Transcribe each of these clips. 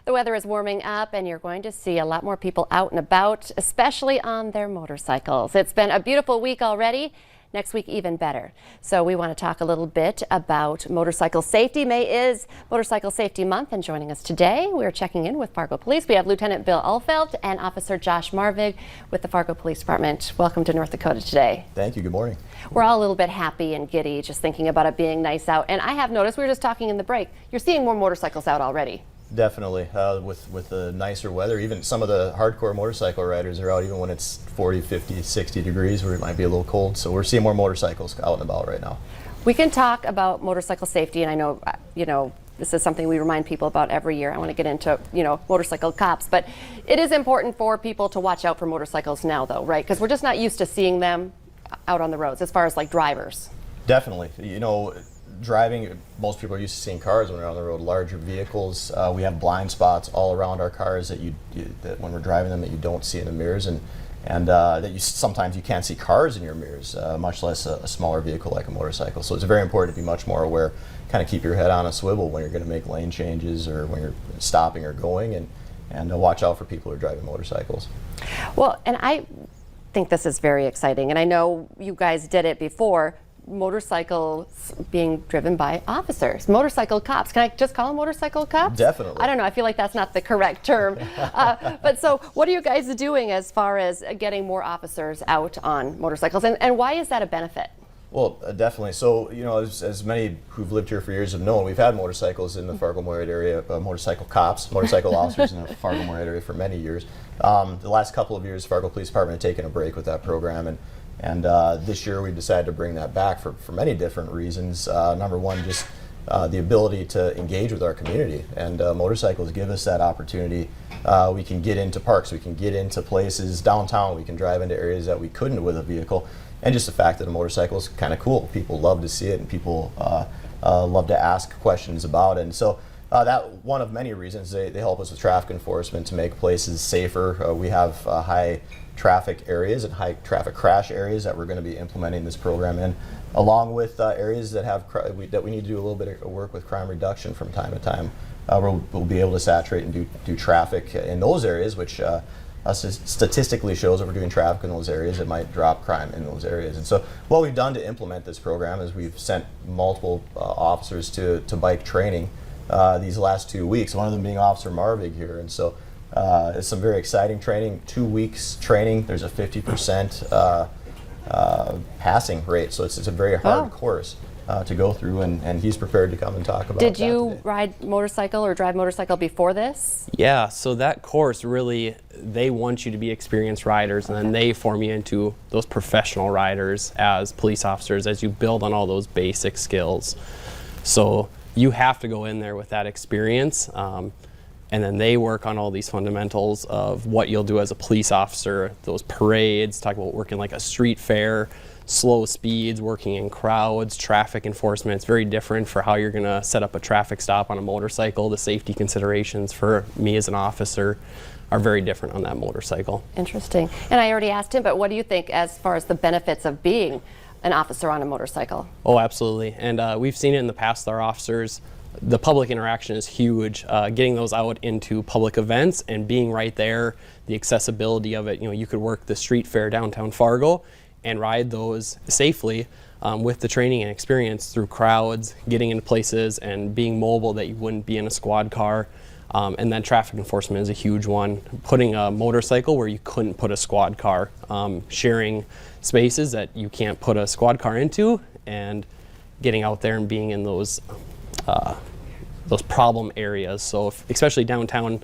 The weather is warming up and you're going to see a lot more people out and about, especially on their motorcycles. It's been a beautiful week already. Next week, even better. So we want to talk a little bit about motorcycle safety. May is Motorcycle Safety Month, and joining us today, we're checking in with Fargo Police. We have Lieutenant Bill Ulfeld and Officer Josh Marvig with the Fargo Police Department. Welcome to North Dakota today. Thank you. Good morning. We're all a little bit happy and giddy just thinking about it being nice out. And I have noticed, we were just talking in the break, you're seeing more motorcycles out already. Definitely. With the nicer weather, even some of the hardcore motorcycle riders are out even when it's 40, 50, 60 degrees where it might be a little cold. So we're seeing more motorcycles out and about right now. We can talk about motorcycle safety, and I know, this is something we remind people about every year. I want to get into, motorcycle cops, but it is important for people to watch out for motorcycles now, though, right? Because we're just not used to seeing them out on the roads as far as like drivers. Definitely. Driving, most people are used to seeing cars when they're on the road, larger vehicles. We have blind spots all around our cars that that when we're driving them that you don't see in the mirrors, and that sometimes you can't see cars in your mirrors, much less a smaller vehicle like a motorcycle. So it's very important to be much more aware, kind of keep your head on a swivel when you're going to make lane changes or when you're stopping or going, and watch out for people who are driving motorcycles. Well, and I think this is very exciting, and I know you guys did it before. Motorcycles being driven by officers, motorcycle cops. Can I just call them motorcycle cops? Definitely. I don't know. I feel like that's not the correct term. But so what are you guys doing as far as getting more officers out on motorcycles? And why is that a benefit? Well, definitely. So, as many who've lived here for years have known, we've had motorcycles in the Fargo-Moorhead area, motorcycle cops, motorcycle officers in the Fargo-Moorhead area for many years. The last couple of years, Fargo Police Department had taken a break with that program, and this year we decided to bring that back for many different reasons. Number one, just the ability to engage with our community, and motorcycles give us that opportunity. We can get into parks, we can get into places downtown, we can drive into areas that we couldn't with a vehicle, and just the fact that a motorcycle is kind of cool. People love to see it, and people love to ask questions about it. And so that one of many reasons they help us with traffic enforcement to make places safer. We have high traffic areas and high traffic crash areas that we're going to be implementing this program in, along with areas that that we need to do a little bit of work with crime reduction from time to time. We'll be able to saturate and do traffic in those areas, which statistically shows that we're doing traffic in those areas, it might drop crime in those areas. And so what we've done to implement this program is we've sent multiple officers to bike training these last 2 weeks, one of them being Officer Marvig here. And so it's some very exciting training, 2 weeks training. There's a 50% passing rate, so it's a very hard course to go through, and he's prepared to come and talk about Did that you today. ride motorcycle or drive motorcycle before this? Yeah, so that course really, they want you to be experienced riders, and then they form you into those professional riders as police officers as you build on all those basic skills. So you have to go in there with that experience. And then they work on all these fundamentals of what you'll do as a police officer, those parades, talk about working like a street fair, slow speeds, working in crowds, traffic enforcement. It's very different for how you're going to set up a traffic stop on a motorcycle. The safety considerations for me as an officer are very different on that motorcycle. Interesting. And I already asked him, but what do you think as far as the benefits of being an officer on a motorcycle? Oh, absolutely. And we've seen it in the past with our officers. The public interaction is huge. Getting those out into public events and being right there, the accessibility of it. You could work the street fair downtown Fargo and ride those safely with the training and experience through crowds, getting into places and being mobile that you wouldn't be in a squad car. And then traffic enforcement is a huge one. Putting a motorcycle where you couldn't put a squad car, sharing spaces that you can't put a squad car into, and getting out there and being in those problem areas. So especially downtown,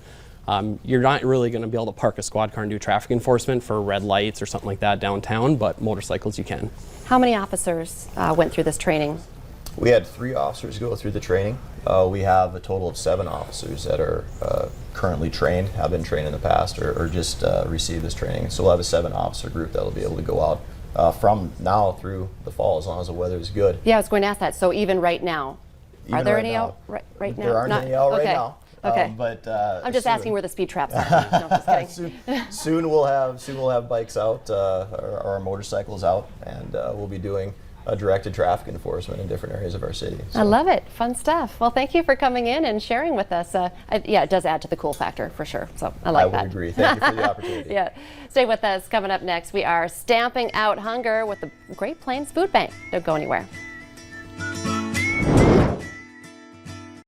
you're not really going to be able to park a squad car and do traffic enforcement for red lights or something like that downtown, but motorcycles you can. How many officers went through this training? We had 3 officers go through the training. We have a total of 7 officers that are currently trained, have been trained in the past, or just received this training. So we'll have a 7-officer group that will be able to go out from now through the fall, as long as the weather is good. Yeah, I was going to ask that. So even right now, are there any out right now? There aren't any out right now. Okay. But I'm just asking where the speed traps are. No, just kidding. soon we'll have bikes out, or our motorcycles out, and we'll be doing directed traffic enforcement in different areas of our city. I love it. Fun stuff. Well, thank you for coming in and sharing with us. Yeah, it does add to the cool factor for sure. So I like that. I would agree. Thank you for the opportunity. Yeah. Stay with us. Coming up next, we are stamping out hunger with the Great Plains Food Bank. Don't go anywhere.